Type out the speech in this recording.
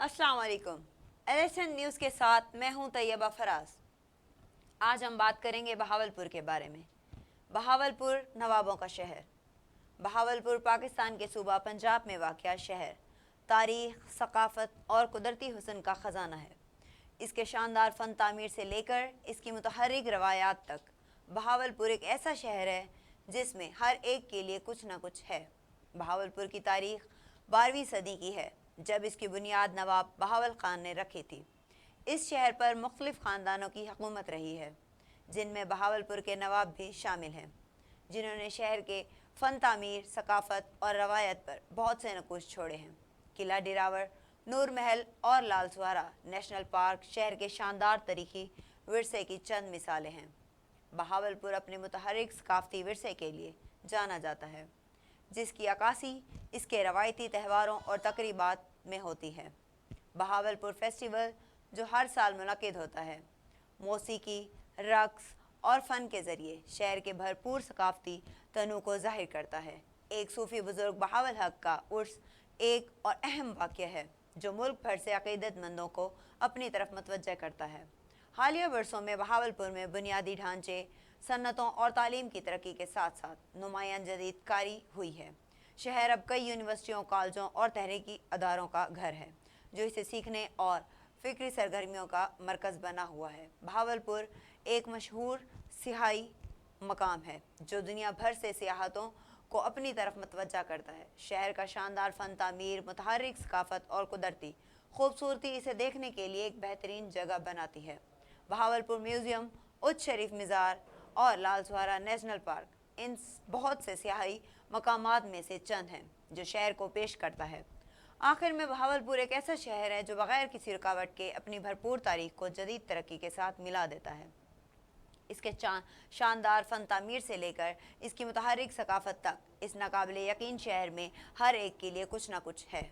अस्सलाम वालेकुम। LSN news के साथ मैं हूं तैयबा फराज। आज हम बात करेंगे बहावलपुर के बारे में। बहावलपुर नवाबों का शहर। बहावलपुर पाकिस्तान के सूबा पंजाब में वाक़या शहर तारीख़, सकाफ़त और कुदरती हुस्न का ख़जाना है। इसके शानदार फ़न तामीर से लेकर इसकी मुतहर्रिक रवायात तक, बहावलपुर एक ऐसा शहर है जिसमें हर एक के लिए कुछ न कुछ है। बहावलपुर की तारीख़ 12वीं सदी की है, जब इसकी बुनियाद नवाब बहावल ख़ान ने रखी थी। इस शहर पर मुख्तलिफ़ ख़ानदानों की हुकूमत रही है, जिनमें बहावलपुर के नवाब भी शामिल हैं, जिन्होंने शहर के फ़न तामीर, सकाफ़त और रवायत पर बहुत से नकूश छोड़े हैं। किला डिरावर, नूर महल और लाल सुहारा नेशनल पार्क शहर के शानदार तारीख़ी विरसे की चंद मिसालें हैं। बहावलपुर अपने मुतहर्रिक सकाफ़ती विरसे के लिए जाना जाता है, जिसकी अक्कासी इसके रवायती त्योहारों और तकरीबात में होती है। बहावलपुर फेस्टिवल, जो हर साल मुनक़िद होता है, मौसीकी, रक़्स और फ़न के ज़रिए शहर के भरपूर सकाफ़ती तनों को ज़ाहिर करता है। एक सूफ़ी बुज़ुर्ग बहावल हक़ का उर्स एक और अहम वाक़या है, जो मुल्क भर से अक़ीदतमंदों को अपनी तरफ मतवज्जह करता है। हालिया बरसों में बहावलपुर में बुनियादी ढांचे, सन्नतों और तालीम की तरक्की के साथ साथ नुमायाँ जदीदकारी हुई है। शहर अब कई यूनिवर्सिटियों, कॉलेजों और तहरीकी अदारों का घर है, जो इसे सीखने और फ़िक्री सरगर्मियों का मरकज़ बना हुआ है। बहावलपुर एक मशहूर सियाही मकाम है, जो दुनिया भर से सियाहतों को अपनी तरफ मतवज्जा करता है। शहर का शानदार फ़न तामीर, मुतहर्रिक सकाफ़त और कुदरती खूबसूरती इसे देखने के लिए एक बेहतरीन जगह बनाती है। बहावलपुर म्यूज़ियम, उच्च शरीफ मज़ार और लाल सुहारा नेशनल पार्क इन बहुत से सियाही मकामात में से चंद हैं जो शहर को पेश करता है। आखिर में बहावलपुर एक ऐसा शहर है जो बग़ैर किसी रुकावट के अपनी भरपूर तारीख़ को जदीद तरक्की के साथ मिला देता है। इसके शानदार फ़न तामीर से लेकर इसकी मुतहर्रिक सकाफ़त तक, इस नाकाबिले यकीन शहर में हर एक के लिए कुछ ना कुछ है।